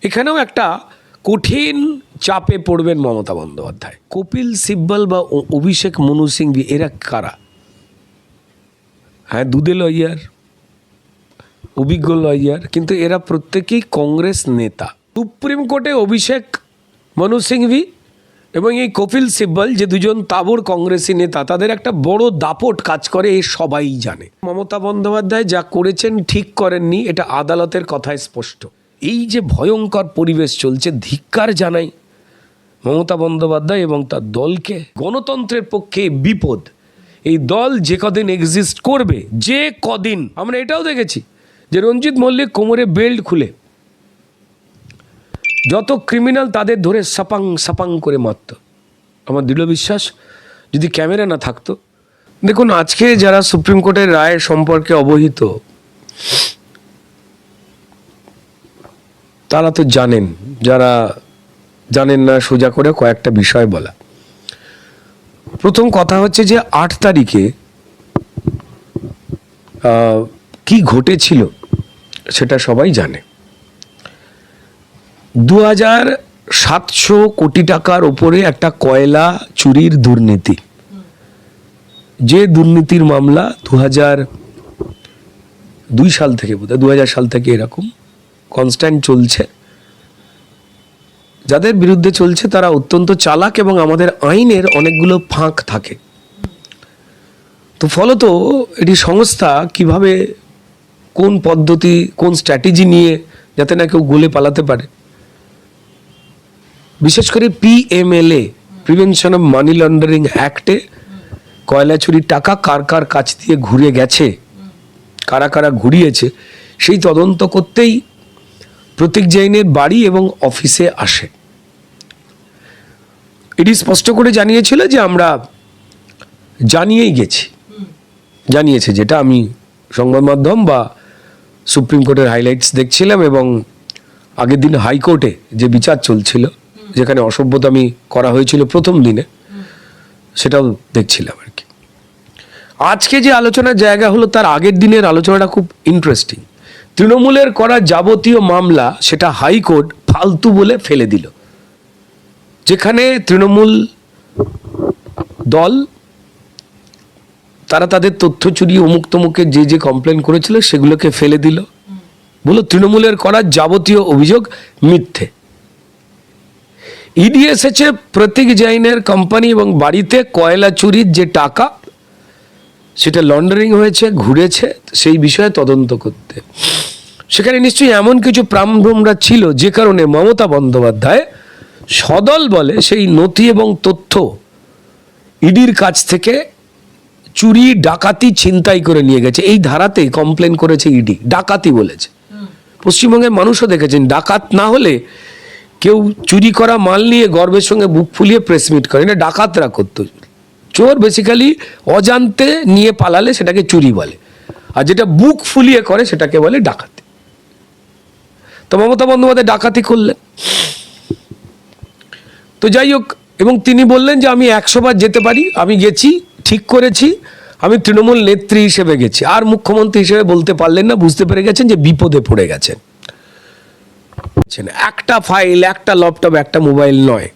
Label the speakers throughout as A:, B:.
A: এখানেও একটা কঠিন চাপে পড়বেন মমতা বন্দ্যোপাধ্যায়। কপিল সিব্বল বা অভিষেক মনু সিংভি এরা কারা? হ্যাঁ, দুধে লয়ার, অভিজ্ঞ লয়ার, কিন্তু এরা প্রত্যেকেই কংগ্রেস নেতা। সুপ্রিম কোর্টে অভিষেক মনু সিংভি এবং এই কপিল সিব্বল যে দুজন তাবড় কংগ্রেসি নেতা, তাদের একটা বড় দাপট কাজ করে, এ সবাই জানে। মমতা বন্দ্যোপাধ্যায় যা করেছেন ঠিক করেননি, এটা আদালতের কথায় স্পষ্ট। এই যে ভয়ঙ্কর পরিবেশ চলছে, ধিক্কার জানাই মমতা বন্দ্যোপাধ্যায় এবং তার দলকে। গণতন্ত্রের পক্ষে বিপদ। এই দল যে কদিন এক্সিস্ট করবে, যে কদিন, আমরা এটাও দেখেছি যে রঞ্জিত মল্লিক কোমরে বেল্ট খুলে যত ক্রিমিনাল তাদের ধরে সাপাং সাপাং করে মারত। আমার দৃঢ় বিশ্বাস যদি ক্যামেরা না থাকতো। দেখুন, আজকে যারা সুপ্রিম কোর্টের রায় সম্পর্কে অবহিত, তারা তো জানেন। যারা জানেন না, সোজা করে কয়েকটা বিষয় বলা। প্রথম কথা হচ্ছে যে 8 তারিখে কি ঘটেছিল সেটা সবাই জানে। 2700 কোটি টাকার ওপরে একটা কয়লা চুরির দুর্নীতি, যে দুর্নীতির মামলা 2002 সাল থেকে, বোধহয় 2000 সাল থেকে এরকম কনস্ট্যান্ট চলছে। যাদের বিরুদ্ধে চলছে তারা অত্যন্ত চালাক এবং আমাদের আইনের অনেকগুলো ফাঁক থাকে। তো ফলত এটি সংস্থা কিভাবে, কোন পদ্ধতি, কোন স্ট্র্যাটেজি নিয়ে যাতে না কেউ গলে পালাতে পারে, বিশেষ করে PMLA, prevention of money laundering অ্যাক্টে কয়লা চুরির টাকা কার কার কাছ দিয়ে ঘুরে গেছে, কারা কারা ঘুরিয়েছে, সেই তদন্ত করতেই প্রতীক জৈনের বাড়ি এবং অফিসে আসে। এটি স্পষ্ট করে জানিয়েছিল যে আমরা জানিয়েই গেছি, জানিয়েছে, যেটা আমি সংবাদ মাধ্যম বা সুপ্রিম কোর্টের হাইলাইটস দেখছিলাম এবং আগের দিন হাইকোর্টে যে বিচার চলছিল, যেখানে অসভ্যতামি করা হয়েছিল প্রথম দিনে, সেটাও দেখছিলাম আর কি। আজকে যে আলোচনার জায়গা হলো, তার আগের দিনের আলোচনাটা খুব ইন্টারেস্টিং। তৃণমূলের করা যাবতীয় মামলা সেটা হাইকোর্ট ফালতু বলে ফেলে দিল। যেখানে তৃণমূল দল তারা তাদের তথ্য চুরি অমুক তমুকের যে কমপ্লেন করেছিল সেগুলোকে ফেলে দিল, বলো তৃণমূলের করা যাবতীয় অভিযোগ মিথ্যে। ইডি এসেছে প্রতীক জৈনের কোম্পানি এবং বাড়িতে কয়লা চুরির যে টাকা সেটা লন্ডারিং হয়েছে, ঘুরেছে, সেই বিষয়ে তদন্ত করতে। সেখানে নিশ্চয়ই এমন কিছু প্রাণভ্রমরা ছিল যে কারণে মমতা বন্দ্যোপাধ্যায় সদল বলে সেই নথি এবং তথ্য ইডির কাছ থেকে চুরি, ডাকাতি, ছিনতাই করে নিয়ে গেছে। এই ধারাতেই কমপ্লেন করেছে ইডি, ডাকাতি বলেছে। পশ্চিমবঙ্গের মানুষও দেখেছেন, ডাকাত না হলে কেউ চুরি করা মাল নিয়ে গর্বের সঙ্গে বুক ফুলিয়ে প্রেস মিট করে না, ডাকাতরা করতো। চোর বেসিক্যালি অজান্তে নিয়ে পালালে সেটাকে চুরি বলে, আর যেটা বুক ফুলিয়ে করে সেটাকে বলে ডাকাতি। তো মমতা বন্দ্যোপাধ্যায় ডাকাতি করলেন। তো যাই হোক, এবং তিনি বললেন যে আমি 100 বার যেতে পারি, আমি গেছি, ঠিক করেছি, আমি তৃণমূল নেত্রী হিসেবে গেছি। আর মুখ্যমন্ত্রী হিসেবে বলতে পারলেন না, বুঝতে পেরে গেছেন যে বিপদে পড়ে গেছেন। একটা ফাইল, একটা ল্যাপটপ, একটা মোবাইল নয়,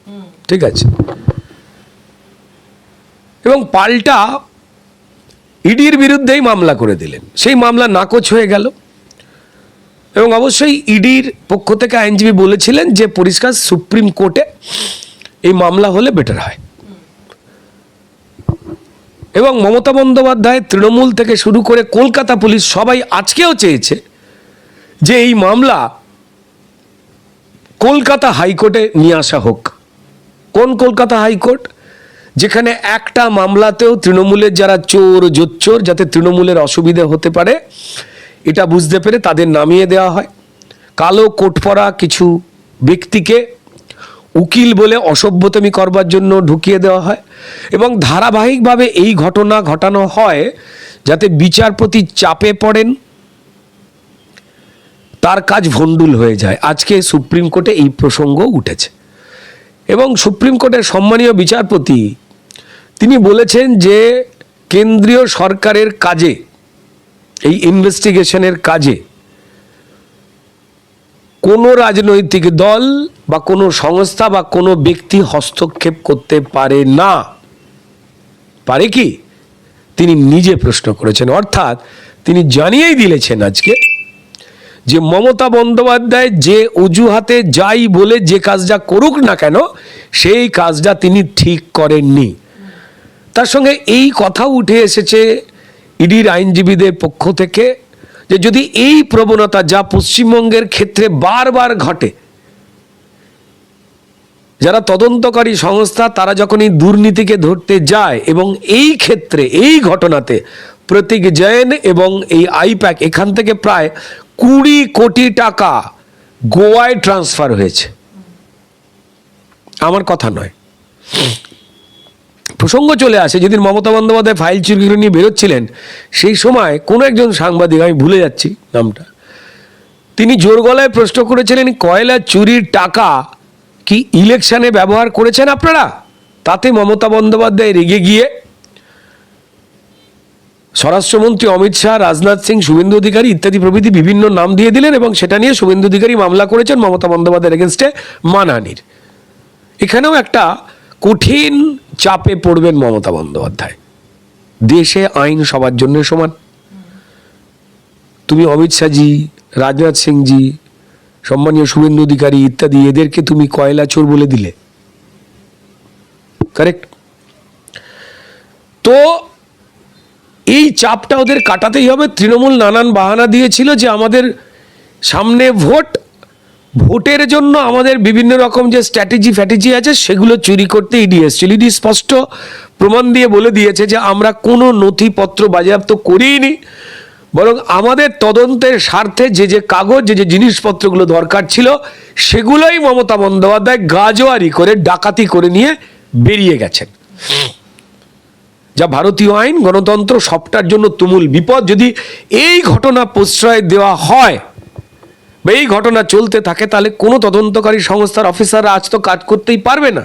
A: ঠিক আছে। এবং পাল্টা ইডির বিরুদ্ধেই মামলা করে দিলেন। সেই মামলা নাকচ হয়ে গেল এবং অবশ্যই ইডির পক্ষ থেকে আইনজীবী বলেছিলেন যে পরিষ্কার সুপ্রিম কোর্টে এই মামলা হলে বেটার হয়। এবং মমতা বন্দ্যোপাধ্যায়, তৃণমূল থেকে শুরু করে কলকাতা পুলিশ সবাই আজকেও চেয়েছে যে এই মামলা কলকাতা হাইকোর্টে নিয়ে আসা হোক। কোন কলকাতা হাইকোর্ট? যেখানে একটা মামলাতেও তৃণমূলের যারা চোর, জোচ্চোর, যাতে তৃণমূলের অসুবিধে হতে পারে এটা বুঝতে পেরে তাদের নামিয়ে দেওয়া হয়। কালো কোট পরা কিছু ব্যক্তিকে উকিল বলে অসভ্যতামি করবার জন্য ঢুকিয়ে দেওয়া হয় এবং ধারাবাহিকভাবে এই ঘটনা ঘটানো হয় যাতে বিচারপতি চাপে পড়েন, তার কাজ ভণ্ডুল হয়ে যায়। আজকে সুপ্রিম কোর্টে এই প্রসঙ্গ উঠেছে এবং সুপ্রিম কোর্টের সম্মানীয় বিচারপতি তিনি বলেছেন যে কেন্দ্রীয় সরকারের কাজে, এই ইনভেস্টিগেশনের কাজে কোনো রাজনৈতিক দল বা কোনো সংস্থা বা কোনো ব্যক্তি হস্তক্ষেপ করতে পারে না। পারে কি? তিনি নিজে প্রশ্ন করেছেন, অর্থাৎ তিনি জানিয়েই দিয়েছেন আজকে যে মমতা বন্দ্যোপাধ্যায় যে অজুহাতে যাই বলে যে কাজটা করুক না কেন সেই কাজটা তিনি ঠিক করেননি। তার সঙ্গে এই কথাও উঠে এসেছে ইডির আইনজীবীদের পক্ষ থেকে যে যদি এই প্রবণতা যা পশ্চিমবঙ্গের ক্ষেত্রে বারবার ঘটে, যারা তদন্তকারী সংস্থা তারা যখন এই দুর্নীতিকে ধরতে যায় এবং এই ক্ষেত্রে এই ঘটনাতে প্রতীক জৈন এবং এই আইপ্যাক এখান থেকে প্রায় 20 কোটি টাকা গোয়ায় ট্রান্সফার হয়েছে, আমার কথা নয়। প্রসঙ্গ চলে আসে যেদিন মমতা বন্দ্যোপাধ্যায় ফাইল চুরি করে নিয়ে বেরোচ্ছিলেন, সেই সময় কোনো একজন সাংবাদিক, আমি ভুলে যাচ্ছি নামটা, তিনি জোর গলায় প্রশ্ন করেছিলেন কয়লা চুরির টাকা কি ইলেকশনে ব্যবহার করেছেন আপনারা? তাতে মমতা বন্দ্যোপাধ্যায় রেগে গিয়ে স্বরাষ্ট্রমন্ত্রী অমিত শাহ, রাজনাথ সিং, শুভেন্দু অধিকারী ইত্যাদি প্রভৃতি বিভিন্ন নাম দিয়ে দিলেন এবং সেটা নিয়ে শুভেন্দু অধিকারী মামলা করেছেন মমতা বন্দ্যোপাধ্যায়ের এগেনস্টে মানহানির। এখানেও একটা কঠিন চাপে পড়বেন মমতা বন্দ্যোপাধ্যায়। দেশে আইন সবার জন্য সমান। তুমি অমিত শাহজি, রাজনাথ সিংজি, সম্মানীয় শুভেন্দু অধিকারী ইত্যাদি এদেরকে তুমি কয়লা চোর বলে দিলে, কারেক্ট? তো এই চাপটা ওদের কাটাতেই হবে। তৃণমূল নানান বাহানা দিয়েছিল যে আমাদের সামনে ভোটের জন্য আমাদের বিভিন্ন রকম যে স্ট্র্যাটেজি আছে সেগুলো চুরি করতে ইডি এসেছিল। ইডি স্পষ্ট প্রমাণ দিয়ে বলে দিয়েছে যে আমরা কোনো নথিপত্র বাজেয়াপ্ত করিনি, বরং আমাদের তদন্তের স্বার্থে যে কাগজ যে জিনিসপত্রগুলো দরকার ছিল সেগুলোই মমতা বন্দ্যোপাধ্যায় গাজোয়ারি করে ডাকাতি করে নিয়ে বেরিয়ে গেছেন। যা ভারতীয় আইন, গণতন্ত্র সবটার জন্য তুমুল বিপদ। যদি এই ঘটনা প্রশ্রয় দেওয়া হয় বা এই ঘটনা চলতে থাকে তাহলে কোনো তদন্তকারী সংস্থার অফিসাররা আজ তো কাজ করতেই পারবে না।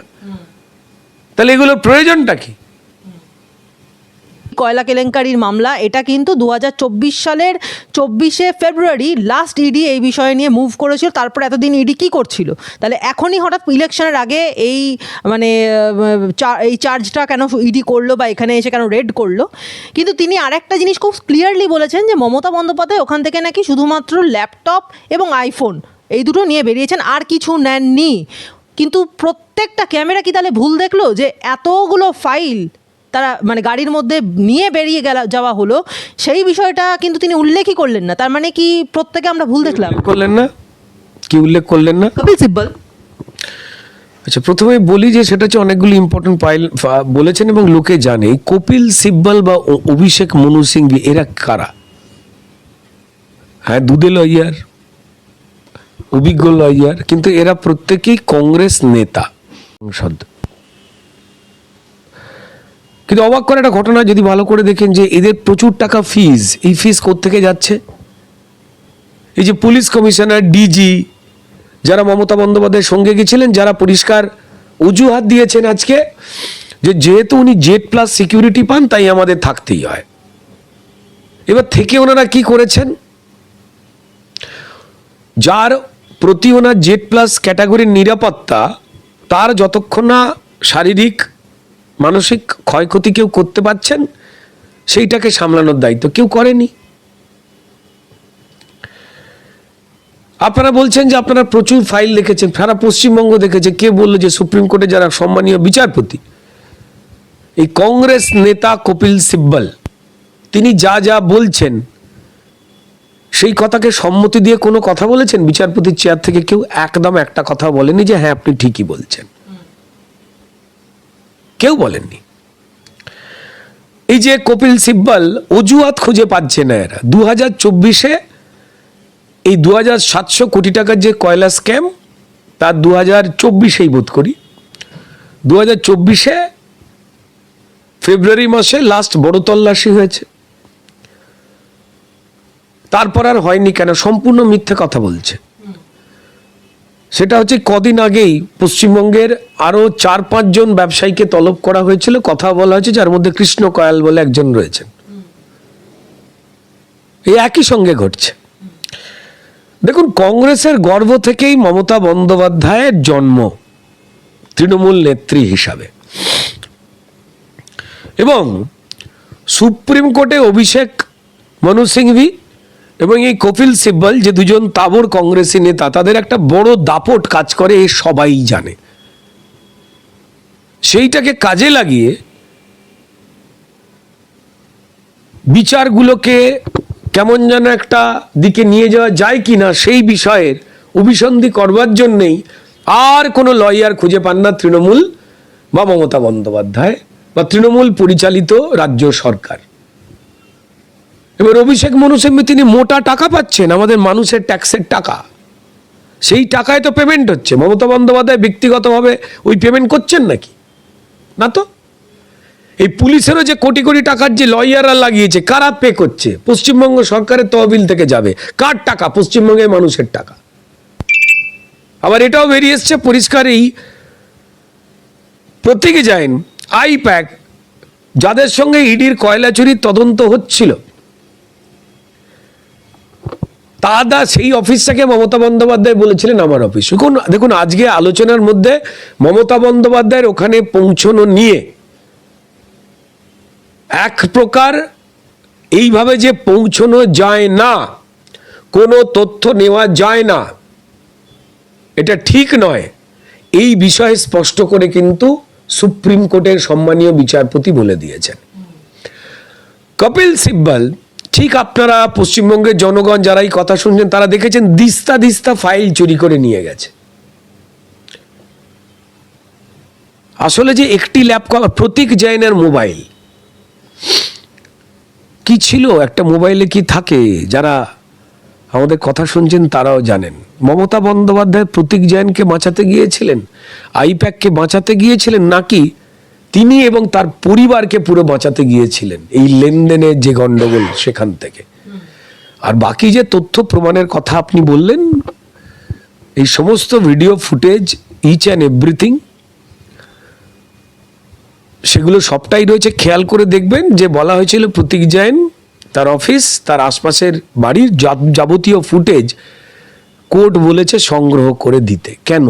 A: তাহলে এগুলোর প্রয়োজনটা কি?
B: কয়লা কেলেঙ্কারির মামলা, এটা কিন্তু 2024 সালের 24শে ফেব্রুয়ারি লাস্ট ইডি এই বিষয় নিয়ে মুভ করেছিল। তারপর এতদিন ইডি কি করছিল? তাহলে এখনই হঠাৎ ইলেকশনের আগে এই মানে এই চার্জটা কেন ইডি করলো বা এখানে এসে কেন রেড করলো? কিন্তু তিনি আরেকটা জিনিস খুব ক্লিয়ারলি বলেছেন যে মমতা বন্দ্যোপাধ্যায় ওখান থেকে নাকি শুধুমাত্র ল্যাপটপ এবং আইফোন এই দুটো নিয়ে বেরিয়েছেন, আর কিছু নেননি। কিন্তু প্রত্যেকটা ক্যামেরা কি তাহলে ভুল দেখলো যে এতগুলো ফাইল তারা মানে গাড়ির মধ্যে নিয়ে বেরিয়ে যাওয়া হলো? সেই বিষয়টা কিন্তু তিনি উল্লেখই করলেন না। তার মানে কি প্রত্যেকে আমরা ভুল দেখলাম?
A: করলেন না? কি উল্লেখ করলেন না?
B: কপিল সিব্বল।
A: আচ্ছা, প্রথমে বলি যে সেটা হচ্ছে অনেকগুলো ইম্পর্টেন্ট ফাইল বলেছেন এবং লোকে জানে। কপিল সিব্বল বা অভিষেক মনু সিংভি এরা কারা? হ্যাঁ, দুধে লয়ার, অভিজ্ঞ লয়ার, কিন্তু এরা প্রত্যেকেই কংগ্রেস নেতা সংসদ। কিন্তু অবাক করে একটা ঘটনা যদি ভালো করে দেখেন যে এদের প্রচুর টাকা ফিজ। এই ফিজ কোত্থেকে যাচ্ছে? এই যে পুলিশ কমিশনার, ডিজি যারা মমতা বন্দ্যোপাধ্যায়ের সঙ্গে গেছিলেন, যারা পরিষ্কার অজুহাত দিয়েছেন আজকে যে যেহেতু উনি জেড প্লাস সিকিউরিটি পান তাই আমাদের থাকতেই হয়। এবার থেকে ওনারা কি করেছেন? যার প্রতি ওনার জেড প্লাস ক্যাটাগরির নিরাপত্তা, তার যতক্ষণ না শারীরিক মানসিক ক্ষয়ক্ষতি কেউ করতে পারছেন সেইটাকে সামলানোর দায়িত্ব কেউ করেনি। আপনারা বলছেন যে আপনারা প্রচুর ফাইল লিখেছেন, সারা পশ্চিমবঙ্গ দেখেছে। কে বললো যে সুপ্রিম কোর্টে যারা সম্মানীয় বিচারপতি, এই কংগ্রেস নেতা কপিল সিব্বল, তিনি যা যা বলছেন সেই কথাকে সম্মতি দিয়ে কোনো কথা বলেছেন বিচারপতির চেয়ার থেকে? কেউ একদম একটা কথা বলেনি যে হ্যাঁ আপনি ঠিকই বলছেন, কেউ বলেননি। এই যে কপিল সিব্বল অজুহাত খুঁজে পাচ্ছে না এরা। 2024-এ এই 2700 কোটি টাকার যে কয়লা স্ক্যাম, তার 2024-এই বোধ করি 2024-এ ফেব্রুয়ারি মাসে লাস্ট বড় তল্লাশি হয়েছে। তারপর আর হয়নি কেন? সম্পূর্ণ মিথ্যে কথা বলছে। সেটা হচ্ছে কদিন আগেই পশ্চিমবঙ্গের আরো 4-5 জন ব্যবসায়ীকে তলব করা হয়েছিল, কথা বলা হয়েছে, যার মধ্যে কৃষ্ণ কয়াল বলে একজন রয়েছেন। এই একই সঙ্গে ঘটছে। দেখুন, কংগ্রেসের গর্ভ থেকেই মমতা বন্দ্যোপাধ্যায়ের জন্ম তৃণমূল নেত্রী হিসাবে, এবং সুপ্রিম কোর্টে অভিষেক মনু সিংভি এবং এই কপিল সিব্বল, যে দুজন তাবড় কংগ্রেসী নেতা, তাদের একটা বড় দাপট কাজ করে, এ সবাই জানে। সেইটাকে কাজে লাগিয়ে বিচারগুলোকে কেমন যেন একটা দিকে নিয়ে যাওয়া যায় কিনা সেই বিষয়ের অভিসন্ধি করবার জন্যেই আর কোনো লয়ার খুঁজে পান না তৃণমূল বা মমতা বন্দ্যোপাধ্যায় বা তৃণমূল পরিচালিত রাজ্য সরকার। এবার অভিষেক মনু সিংভি তিনি মোটা টাকা পাচ্ছেন, আমাদের মানুষের ট্যাক্সের টাকা, সেই টাকায় তো পেমেন্ট হচ্ছে। মমতা বন্দ্যোপাধ্যায় ব্যক্তিগতভাবে ওই পেমেন্ট করছেন নাকি? না তো। এই পুলিশেরও যে কোটি কোটি টাকার যে লয়াররা লাগিয়েছে, কারা পে করছে? পশ্চিমবঙ্গ সরকারের তহবিল থেকে যাবে। কার টাকা? পশ্চিমবঙ্গের মানুষের টাকা। আবার এটাও বেরিয়ে এসছে পরিষ্কার, এই প্রতীক জৈন, আইপ্যাক, যাদের সঙ্গে ইডির কয়লা চুরির তদন্ত হচ্ছিল, দাদা সেই অফিসটাকে মমতা বন্দ্যোপাধ্যায় বলেছিলেন আমার অফিস। দেখুন আজকে আলোচনার মধ্যে মমতা বন্দ্যোপাধ্যায়ের ওখানে পৌঁছানো নিয়ে এক প্রকার এইভাবে যে পৌঁছানো যায় না, কোনো তথ্য নেওয়া যায় না, এটা ঠিক নয়, এই বিষয়ে স্পষ্ট করে কিন্তু সুপ্রিম কোর্টের সম্মানীয় বিচারপতি বলে দিয়েছেন। কপিল সিব্বল, ঠিক আপনারা পশ্চিমবঙ্গের জনগণ যারা এই কথা শুনছেন তারা দেখেছেন, দিস্তা দিস্তা ফাইল চুরি করে নিয়ে গেছে। আসলে যে একটি ল্যাপটপ, প্রতীক জৈনের মোবাইল কি ছিল, একটা মোবাইলে কি থাকে, যারা আমাদের কথা শুনছেন তারাও জানেন। মমতা বন্দ্যোপাধ্যায় প্রতীক জৈনকে বাঁচাতে গিয়েছিলেন, আইপ্যাককে বাঁচাতে গিয়েছিলেন, নাকি তিনি এবং তার পরিবারকে পুরো বাঁচাতে গিয়েছিলেন এই লেনদেনের যে গন্ডগোল সেখান থেকে? আর বাকি যে তথ্য প্রমাণের কথা আপনি বললেন, এই সমস্ত video footage, each and everything, সেগুলো সবটাই রয়েছে। খেয়াল করে দেখবেন যে বলা হয়েছিল প্রতীক জৈন, তার অফিস, তার আশপাশের বাড়ির যাবতীয় ফুটেজ কোর্ট বলেছে সংগ্রহ করে দিতে। কেন?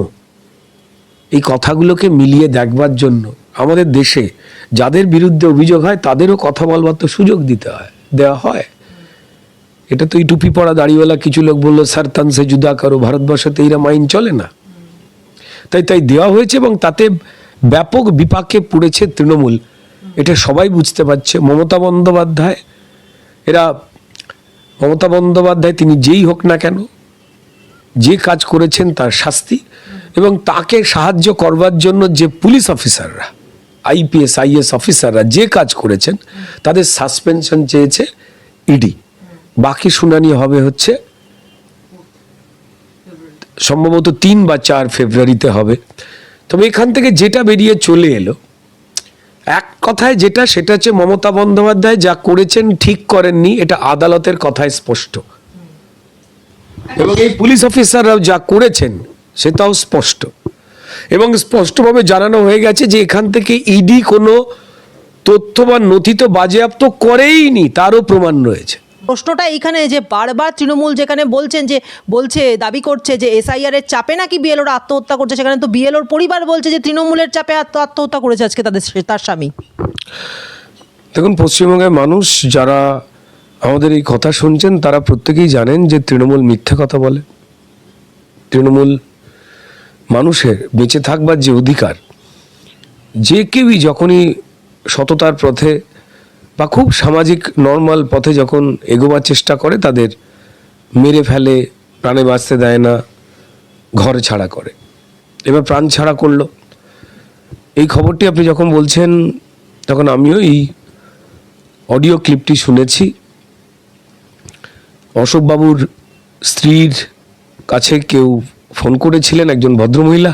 A: এই কথাগুলোকে মিলিয়ে দেখবার জন্য। আমাদের দেশে যাদের বিরুদ্ধে অভিযোগ হয় তাদেরও কথা বলবার তো সুযোগ দেওয়া হয়। এটা তো এই টুপি পড়া দাড়িওয়ালা কিছু লোক বললো স্যার তান সে জুদা করো, ভারতবর্ষতে এইরা মাইন চলে না, তাই দেওয়া হয়েছে, এবং তাতে ব্যাপক বিপাকে পড়েছে তৃণমূল। এটা সবাই বুঝতে পারছে। মমতা বন্দ্যোপাধ্যায় তিনি যেই হোক না কেন, যে কাজ করেছেন তার শাস্তি, এবং তাকে সাহায্য করবার জন্য যে পুলিশ অফিসাররা, আইপিএস আইএস অফিসাররা যে কাজ করেছেন, তাদের সাসপেনশন চেয়েছে ইডি। বাকি শুনানি হবে হচ্ছে সম্ভবত 3 বা 4 ফেব্রুয়ারিতে হবে। তবে এখান থেকে যেটা বেরিয়ে চলে এলো, এক কথায় সেটা হচ্ছে মমতা বন্দ্যোপাধ্যায় যা করেছেন ঠিক করেননি, এটা আদালতের কথায় স্পষ্ট, এবং এই পুলিশ অফিসাররাও যা করেছেন সেটাও স্পষ্ট, এবং স্পষ্টভাবে জানানো হয়ে গেছে যে এখান থেকে ইডি কোনো তথ্য বা নথি তো বাজেয়াপ্ত করেইনি, তারও প্রমাণ রয়েছে।
B: প্রশ্নটা এইখানে যে বারবার তৃণমূল যেখানে দাবি করছে যে এসআইআর এর চাপে নাকি বিএলওরা আত্মহত্যা করছে, সেখানে তো বিএলওর পরিবার বলছে যে তৃণমূলের চাপে আত্মহত্যা করেছে আজকে তার স্বামী।
A: দেখুন, পশ্চিমবঙ্গের মানুষ যারা আমাদের এই কথা শুনছেন তারা প্রত্যেকেই জানেন যে তৃণমূল মিথ্যে কথা বলে। তৃণমূল মানুষের বেঁচে থাকবার যে অধিকার, যে কেউই যখনই সততার পথে বা খুব সামাজিক নর্মাল পথে যখন এগোবার চেষ্টা করে, তাদের মেরে ফেলে, প্রাণে বাঁচতে দেয় না, ঘর ছাড়া করে। এবার প্রাণ ছাড়া করলো। এই খবরটি আপনি যখন বলছেন তখন আমিও এই অডিও ক্লিপটি শুনেছি। অশোকবাবুর স্ত্রীর কাছে কেউ ফোন করেছিলেন, একজন ভদ্রমহিলা,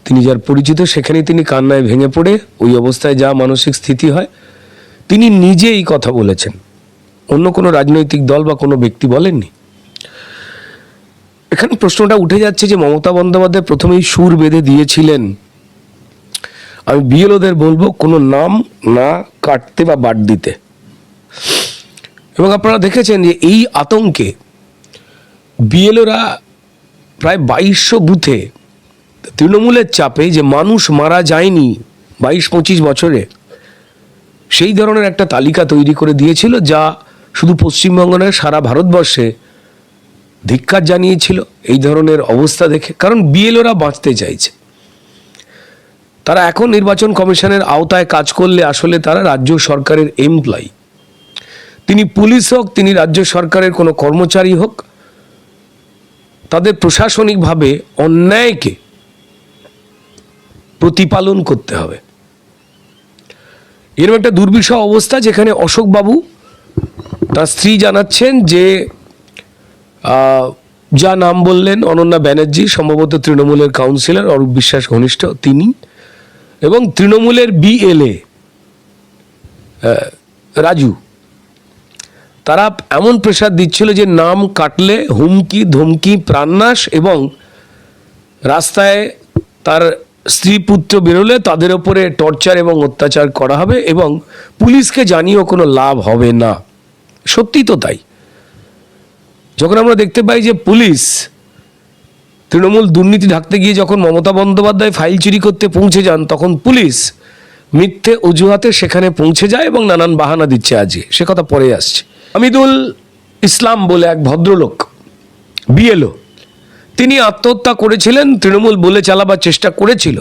A: তিনি যার পরিচিত, সেখানে তিনি কান্নায় ভেঙে পড়ে, ওই অবস্থায় যা মানসিক স্থিতি হয়, তিনি নিজে এই কথা বলেছেন, অন্য কোনো রাজনৈতিক দল বা কোনো ব্যক্তি বলেননি। এখানে প্রশ্নটা উঠে যাচ্ছে যে মমতা বন্দ্যোপাধ্যায় প্রথমেই সুর বেঁধে দিয়েছিলেন, আমি বিএলওদের বলবো কোনো নাম না কাটতে বা বাদ দিতে। এবং আপনারা দেখেছেন যে এই আতঙ্কে বিএলওরা প্রায় 2200 বুথে তৃণমূলের চাপে যে মানুষ মারা যায়নি 22-25 বছরে, সেই ধরনের একটা তালিকা তৈরি করে দিয়েছিল, যা শুধু পশ্চিমবঙ্গ নয় সারা ভারতবর্ষে ধিক্কার জানিয়েছিল এই ধরনের অবস্থা দেখে। কারণ বিএলওরা বাঁচতে চাইছে, তারা এখন নির্বাচন কমিশনের আওতায় কাজ করলে আসলে তারা রাজ্য সরকারের এমপ্লয়ি। তিনি পুলিশ হোক, তিনি রাজ্য সরকারের কোনো কর্মচারী হোক, তাদের প্রশাসনিকভাবে অন্যায়কে প্রতিপালন করতে হবে। এরকম একটা দুর্বিষহ অবস্থা যেখানে অশোকবাবু তার স্ত্রী জানাচ্ছেন যে যা নাম বললেন অনন্যা ব্যানার্জি, সম্ভবত তৃণমূলের কাউন্সিলর অরূপ বিশ্বাস ঘনিষ্ঠ তিনি, এবং তৃণমূলের বিএলএ রাজু, তারা এমন প্রেসার দিচ্ছিল যে নাম কাটলে হুমকি ধমকি প্রাণনাশ, এবং রাস্তায় তার স্ত্রী পুত্র বেরোলে তাদের ওপরে টর্চার এবং অত্যাচার করা হবে, এবং পুলিশকে জানিয়েও কোনো লাভ হবে না। সত্যি তো তাই। যখন আমরা দেখতে পাই যে পুলিশ তৃণমূল দুর্নীতি ঢাকতে গিয়ে যখন মমতা বন্দ্যোপাধ্যায় ফাইল চুরি করতে পৌঁছে যান, তখন পুলিশ মিথ্যে অজুহাতে সেখানে পৌঁছে যায় এবং নানান বাহানা দিচ্ছে। আজকে সে কথা পরে আসছে। হামিদুল ইসলাম বলে এক ভদ্রলোক বিএলও, তিনি আত্মহত্যা করেছিলেন। তৃণমূল বলে চালাবার চেষ্টা করেছিল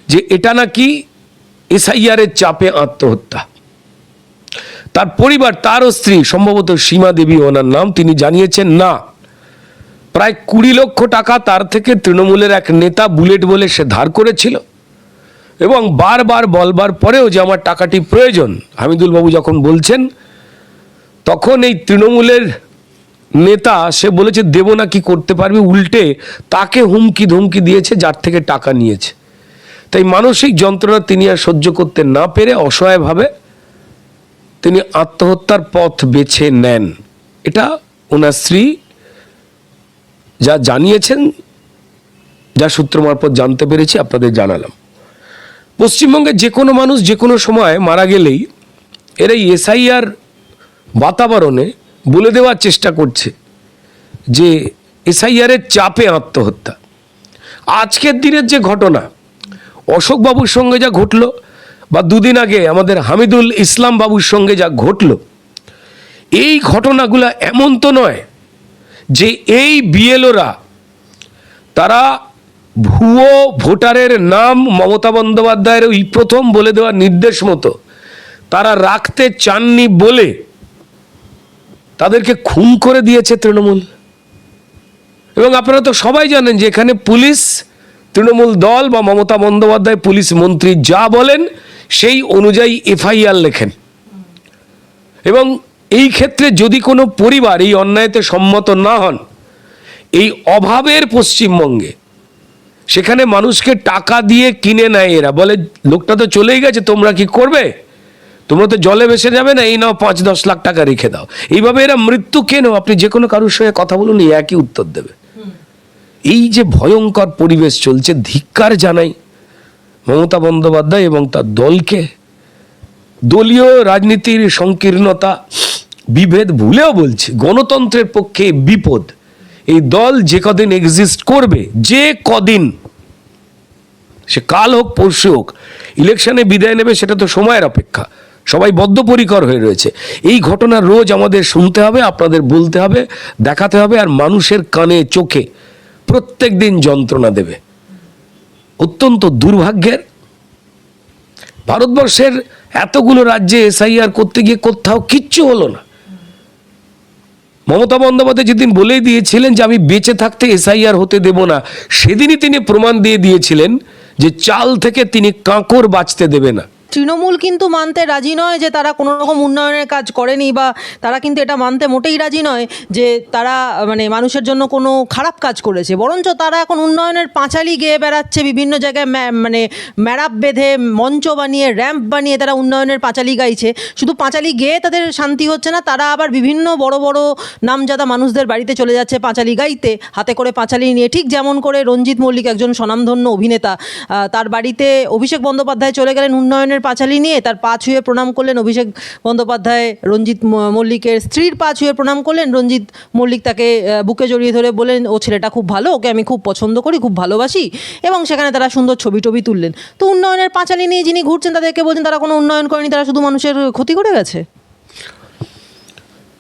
A: যে এটা নাকি এসআইআরের চাপে আত্মহত্যা। তার পরিবার, তারও স্ত্রী, সম্ভবত সীমা দেবী ওনার নাম, তিনি জানিয়েছেন না, প্রায় 20 লক্ষ টাকা তার থেকে তৃণমূলের এক নেতা বুলেট বলে সে ধার করেছিল, এবং বারবার বলবার পরেও যে আমার টাকাটি প্রয়োজন, হামিদুল বাবু যখন বলছেন তখন এই তৃণমূলের নেতা সে বলেছে দেব না, কি করতে পারবে, উল্টে তাকে হুমকি ধমকি দিয়েছে যার থেকে টাকা নিয়েছে। তাই মানসিক যন্ত্রণা তিনি আর সহ্য করতে না পেরে অসহায়ভাবে তিনি আত্মহত্যার পথ বেছে নেন। এটা ওনার স্ত্রী যা জানিয়েছেন, যা সূত্র মারফত জানতে পেরেছি আপনাদের জানালাম। পশ্চিমবঙ্গের যে কোনো মানুষ যে কোনো সময় মারা গেলেই এর এই এসআইআর বাতাবরণে বলে দেওয়ার চেষ্টা করছে যে এসআইআরের চাপে আত্মহত্যা। আজকের দিনের যে ঘটনা অশোকবাবুর সঙ্গে যা ঘটলো, বা দুদিন আগে আমাদের হামিদুল ইসলাম বাবুর সঙ্গে যা ঘটলো, এই ঘটনাগুলো এমন তো নয় যে এই বিএলওরা তারা ভুয়ো ভোটারের নাম মমতা বন্দ্যোপাধ্যায়ের ওই প্রথম বলে দেওয়ার নির্দেশ মতো তারা রাখতে চাননি বলে তাদেরকে খুন করে দিয়েছে তৃণমূল। এবং আপনারা তো সবাই জানেন যে এখানে পুলিশ, তৃণমূল দল বা মমতা বন্দ্যোপাধ্যায় পুলিশ মন্ত্রী যা বলেন সেই অনুযায়ী এফআইআর লেখেন। এবং এই ক্ষেত্রে যদি কোনো পরিবার এই অন্যায়তে সম্মত না হন, এই অভাবের পশ্চিমবঙ্গে সেখানে মানুষকে টাকা দিয়ে কিনে নেয় এরা, বলে লোকটা তো চলেই গেছে, তোমরা কি করবে, তোমরা তো জলে ভেসে যাবে না, এই নাও 5-10 লাখ টাকা রেখে দাও। এইভাবে এরা মৃত্যু কেন, আপনি যে কোনো কারোর সঙ্গে কথা বলুন এই একই উত্তর দেবে। এই যে ভয়ঙ্কর পরিবেশ চলছে, ধিক্কার জানাই মমতা বন্দ্যোপাধ্যায় এবং তার দলকে। দলীয় রাজনীতির সংকীর্ণতা বিভেদ ভুলেও বলছে, গণতন্ত্রের পক্ষে বিপদ। এই দল যে কদিন এক্সিস্ট করবে, যে কদিন, সে কাল হোক পরশু হোক, ইলেকশনে বিদায় নেবে সেটা তো সময়ের অপেক্ষা। সবাই বদ্ধপরিকর হয়ে রয়েছে। এই ঘটনা রোজ আমাদের শুনতে হবে, আপনাদের বলতে হবে, দেখাতে হবে, আর মানুষের কানে চোখে প্রত্যেক দিন যন্ত্রণা দেবে। অত্যন্ত দুর্ভাগ্যের, ভারতবর্ষের এতগুলো রাজ্যে এসআইআর করতে গিয়ে কোথাও কিচ্ছু হলো না। মমতা বন্দ্যোপাধ্যায় যেদিন বলেই দিয়েছিলেন যে আমি বেঁচে থাকতে এসআইআর হতে দেব না, সেদিনই তিনি প্রমাণ দিয়ে দিয়েছিলেন যে চাল থেকে তিনি কাঁকর বাঁচতে দেবে না।
B: তৃণমূল কিন্তু মানতে রাজি নয় যে তারা কোনো রকম উন্নয়নের কাজ করেনি, বা তারা কিন্তু এটা মানতে মোটেই রাজি নয় যে তারা মানে মানুষের জন্য কোনো খারাপ কাজ করেছে। বরঞ্চ তারা এখন উন্নয়নের পাঁচালি গেয়ে বেড়াচ্ছে, বিভিন্ন জায়গায় মানে ম্যারাপ বেঁধে, মঞ্চ বানিয়ে, র্যাম্প বানিয়ে তারা উন্নয়নের পাঁচালি গাইছে। শুধু পাঁচালি গেয়ে তাদের শান্তি হচ্ছে না, তারা আবার বিভিন্ন বড় বড় নামজাদা মানুষদের বাড়িতে চলে যাচ্ছে পাঁচালি গাইতে, হাতে করে পাঁচালি নিয়ে। ঠিক যেমন করে রঞ্জিত মল্লিক, একজন স্বনামধন্য অভিনেতা, তার বাড়িতে অভিষেক বন্দ্যোপাধ্যায় চলে গেলেন উন্নয়নের উন্নয়নের পাঁচালী নিয়ে তার পা ছুঁয়ে প্রণাম করলেন অভিষেক বন্দ্যোপাধ্যায়, রঞ্জিত মল্লিকের স্ত্রীর পা ছুঁয়ে প্রণাম করলেন, রঞ্জিত মল্লিক তাকে বুকে জড়িয়ে ধরে বললেন ও ছেলেটা খুব ভালো, ওকে আমি খুব পছন্দ করি, খুব ভালোবাসি, এবং সেখানে তারা সুন্দর ছবি টবি তুললেন। তো উন্নয়নের পাঁচালী নিয়ে যিনি ঘুরছেন তাদেরকে বলছেন তারা কোনো উন্নয়ন করেনি, তারা শুধু মানুষের ক্ষতি করে গেছে।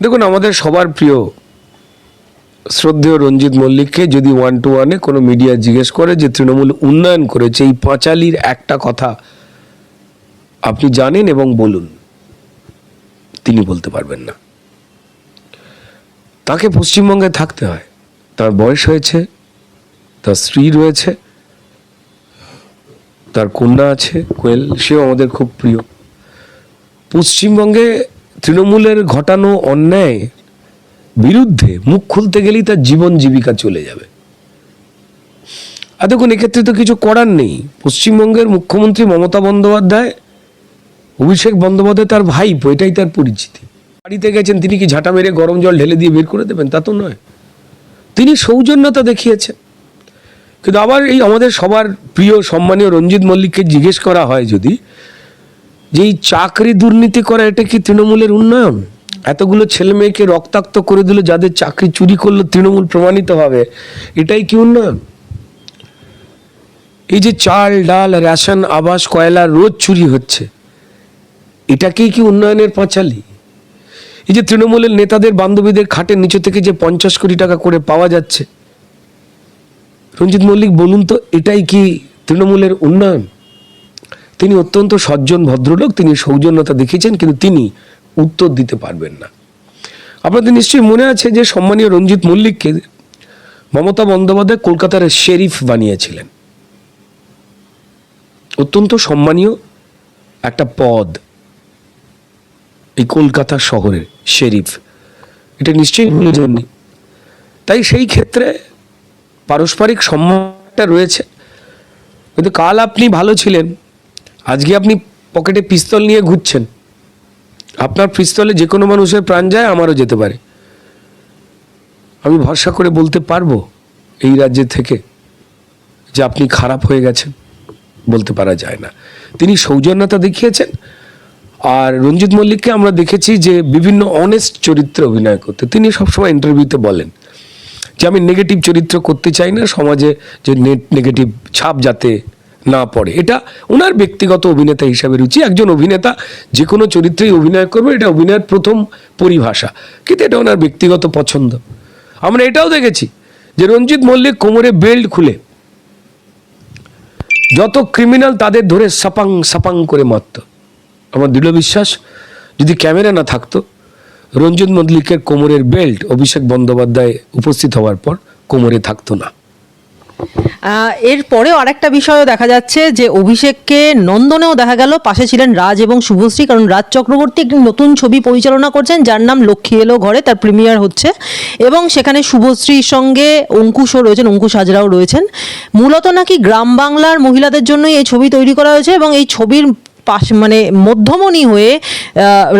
A: দেখুন, আমাদের সবার প্রিয় শ্রদ্ধেয় রঞ্জিত মল্লিককে যদি 1-to-1 কোনো মিডিয়া জিজ্ঞেস করে যে তৃণমূল উন্নয়ন করেছে, এই পাঁচালীর একটা কথা আপনি জানেন এবং বলুন, তিনি বলতে পারবেন না। তাকে পশ্চিমবঙ্গে থাকতে হয়, তার বয়স হয়েছে, তার স্ত্রী রয়েছে, তার কন্যা আছে কোয়েল, সেও আমাদের খুব প্রিয়। পশ্চিমবঙ্গে তৃণমূলের ঘটানো অন্যায় বিরুদ্ধে মুখ খুলতে গেলেই তার জীবন জীবিকা চলে যাবে। আর দেখুন, এক্ষেত্রে তো কিছু করার নেই। পশ্চিমবঙ্গের মুখ্যমন্ত্রী মমতা বন্দ্যোপাধ্যায়, অভিষেক বন্দ্যোপাধ্যায় তার ভাইপো, এটাই তার পরিচিতি। বাড়িতে গেছেন, তিনি কি ঝাঁটা মেরে গরম জল ঢেলে দিয়ে বের করে দেবেন? তা তো নয়, তিনি সৌজন্যতা দেখিয়েছেন। কিন্তু আবার এই আমাদের সবার প্রিয় সম্মানীয় রঞ্জিত মল্লিককে জিজ্ঞেস করা হয় যদি, যে এই চাকরি দুর্নীতি করা এটা কি তৃণমূলের উন্নয়ন? এতগুলো ছেলে মেয়েকে রক্তাক্ত করে দিল, যাদের চাকরি চুরি করলো তৃণমূল প্রমাণিত হবে, এটাই কি উন্নয়ন? এই যে চাল ডাল রেশন আবাস কয়লা রোজ চুরি হচ্ছে, এটাকেই কি উন্নয়নের পাঁচালী? এই যে তৃণমূলের নেতাদের বান্ধবীদের খাটের নিচে থেকে যে 50 কোটি টাকা করে পাওয়া যাচ্ছে, রঞ্জিত মল্লিক বলুন তো, এটাই কি তৃণমূলের উন্নয়ন? তিনি অত্যন্ত সজ্জন ভদ্রলোক, তিনি সৌজন্যতা দেখিয়েছেন, কিন্তু তিনি উত্তর দিতে পারবেন না। আপনাদের নিশ্চয়ই মনে আছে যে সম্মানীয় রঞ্জিত মল্লিককে মমতা বন্দ্যোপাধ্যায় কলকাতার শেরিফ বানিয়েছিলেন। অত্যন্ত সম্মানীয় একটা পদ, এই কলকাতা শহরের শেরিফ, এটা নিশ্চয়ই ভুলে যাননি। তাই সেই ক্ষেত্রে পারস্পরিক সম্মানটা রয়েছে। কিন্তু কাল আপনি ভালো ছিলেন, আজকে আপনি পকেটে পিস্তল নিয়ে ঘুরছেন। আপনার পিস্তলে যে কোনো মানুষের প্রাণ যায়, আমারও যেতে পারে। আমি ভরসা করে বলতে পারবো এই রাজ্যে থেকে যে আপনি খারাপ হয়ে গেছেন? বলতে পারা যায় না। তিনি সৌজন্যতা দেখিয়েছেন। আর রঞ্জিত মল্লিককে আমরা দেখেছি যে বিভিন্ন অনেস্ট চরিত্রে অভিনয় করতে। তিনি সবসময় ইন্টারভিউতে বলেন যে আমি নেগেটিভ চরিত্র করতে চাই না, সমাজে যে নেগেটিভ ছাপ যাতে না পড়ে। এটা ওনার ব্যক্তিগত অভিনেতা হিসাবে রুচি। একজন অভিনেতা যে কোনো চরিত্রেই অভিনয় করবে, এটা অভিনয়ের প্রথম পরিভাষা, কিন্তু এটা ওনার ব্যক্তিগত পছন্দ। আমরা এটাও দেখেছি যে রঞ্জিত মল্লিক কোমরে বেল্ট খুলে যত ক্রিমিনাল তাদের ধরে সাপাং সাপাং করে মারত। আমার দৃঢ় বিশ্বাস, যদি ক্যামেরা না থাকতো, রঞ্জিত মল্লিকের কোমরের বেল্ট অভিষেক বন্দ্যোপাধ্যায় উপস্থিত হওয়ার পর কোমরে থাকতো না।
B: এরপরেও আরেকটা বিষয়ও দেখা যাচ্ছে যে অভিষেককে নন্দনেও দেখা গেল পাশে ছিলেন রাজ এবং শুভশ্রী, কারণ রাজ চক্রবর্তী একটি নতুন ছবি পরিচালনা করছেন যার নাম লক্ষ্মী এলো ঘরে, তার প্রিমিয়ার হচ্ছে, এবং সেখানে শুভশ্রীর সঙ্গে অঙ্কুশও রয়েছেন, অঙ্কুশ হাজরাও রয়েছেন। মূলত নাকি গ্রাম বাংলার মহিলাদের জন্যই এই ছবি তৈরি করা হয়েছে, এবং এই ছবির মানে মধ্যমণি হয়ে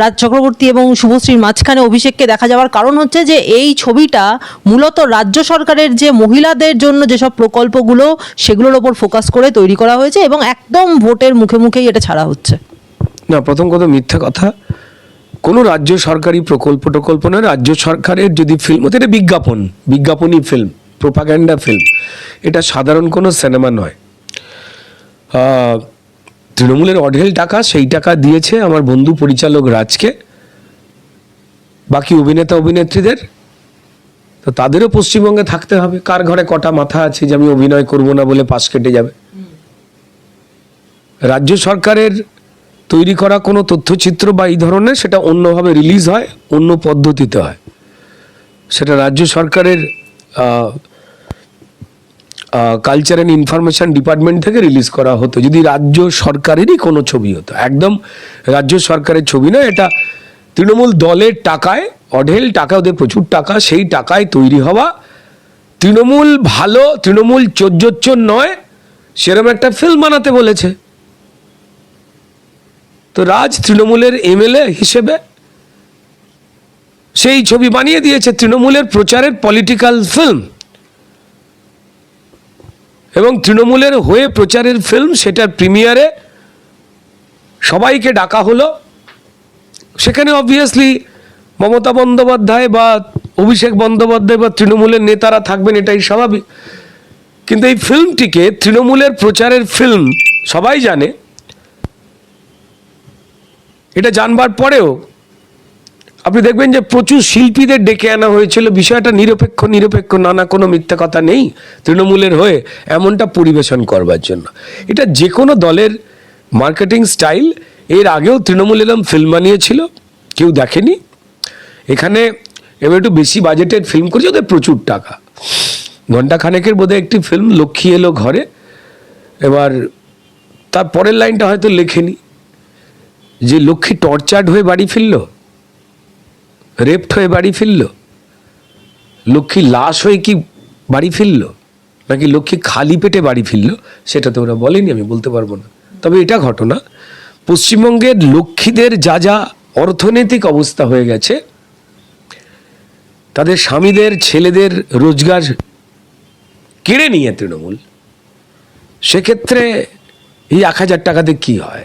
B: রাজ চক্রবর্তী এবং শুভশ্রীর মাঝখানে অভিষেককে দেখা যাওয়ার কারণ হচ্ছে যে এই ছবিটা মূলত রাজ্য সরকারের যে মহিলাদের জন্য যেসব প্রকল্পগুলো সেগুলোর ওপর ফোকাস করে তৈরি করা হয়েছে, এবং একদম ভোটের মুখে মুখেই এটা ছাড়া হচ্ছে।
A: না, প্রথম কথা মিথ্যা কথা। কোনো রাজ্য সরকারি প্রকল্প নয়। রাজ্য সরকারের যদি ফিল্ম হতো, এটা বিজ্ঞাপনী ফিল্ম, প্রোপাগ্যান্ডা ফিল্ম, এটা সাধারণ কোনো সিনেমা নয়। তৃণমূলের অঢেল টাকা, সেই টাকা দিয়েছে আমার বন্ধু পরিচালক রাজকে, বাকি অভিনেতা অভিনেত্রীদের তো তাদেরও পশ্চিমবঙ্গে থাকতে হবে। কার ঘরে কটা মাথা আছে যে আমি অভিনয় করব না বলে পাশ কেটে যাবে? রাজ্য সরকারের তৈরি করা কোনো তথ্যচিত্র বা এই ধরনের, সেটা অন্যভাবে রিলিজ হয়, অন্য পদ্ধতিতে হয়। সেটা রাজ্য সরকারের কালচার অ্যান্ড ইনফরমেশন ডিপার্টমেন্ট থেকে রিলিজ করা হতো যদি রাজ্য সরকারেরই কোনো ছবি হতো। একদম রাজ্য সরকারের ছবি নয়, এটা তৃণমূল দলের টাকায়, অঢেল টাকা, ওদের প্রচুর টাকা, সেই টাকায় তৈরি হওয়া, তৃণমূল ভালো, তৃণমূল চোর নয়, সেরকম একটা ফিল্ম বানাতে বলেছে। তো রাজ তৃণমূলের এমএলএ হিসেবে সেই ছবি বানিয়ে দিয়েছে, তৃণমূলের প্রচারের পলিটিক্যাল ফিল্ম, এবং তৃণমূলের হয়ে প্রচারের ফিল্ম, সেটার প্রিমিয়ারে সবাইকে ডাকা হলো, সেখানে অবভিয়াসলি মমতা বন্দ্যোপাধ্যায় বা অভিষেক বন্দ্যোপাধ্যায় বা তৃণমূলের নেতারা থাকবেন, এটাই স্বাভাবিক। কিন্তু এই ফিল্মটিকে তৃণমূলের প্রচারের ফিল্ম সবাই জানে, এটা জানবার পরেও আপনি দেখবেন যে প্রচুর শিল্পীদের ডেকে আনা হয়েছিল, বিষয়টা নিরপেক্ষ নানা কোনো মিথ্যা কথা নেই তৃণমূলের হয়ে এমনটা পরিবেশন করবার জন্য। এটা যে কোনো দলের মার্কেটিং স্টাইল। এর আগেও তৃণমূল এরম ফিল্ম বানিয়েছিল, কেউ দেখেনি। এখানে এবার একটু বেশি বাজেটের ফিল্ম করেছে, ওদের প্রচুর টাকা। ঘণ্টাখানেকের বোধহয় একটি ফিল্ম, লক্ষ্মী এলো ঘরে। এবার তার পরের লাইনটা হয়তো লেখেনি যে লক্ষ্মী টর্চার্ড হয়ে বাড়ি ফিরল, রেপড হয়ে বাড়ি ফিরল, লক্ষ্মী লাশ হয়ে কি বাড়ি ফিরল, নাকি লক্ষ্মী খালি পেটে বাড়ি ফিরল, সেটা তো ওরা বলেনি, আমি বলতে পারবো না। তবে এটা ঘটনা, পশ্চিমবঙ্গের লক্ষ্মীদের যা যা অর্থনৈতিক অবস্থা হয়ে গেছে, তাদের স্বামীদের ছেলেদের রোজগার কেড়ে নিয়ে তৃণমূল, সেক্ষেত্রে এই 1,000 টাকাতে কি হয়?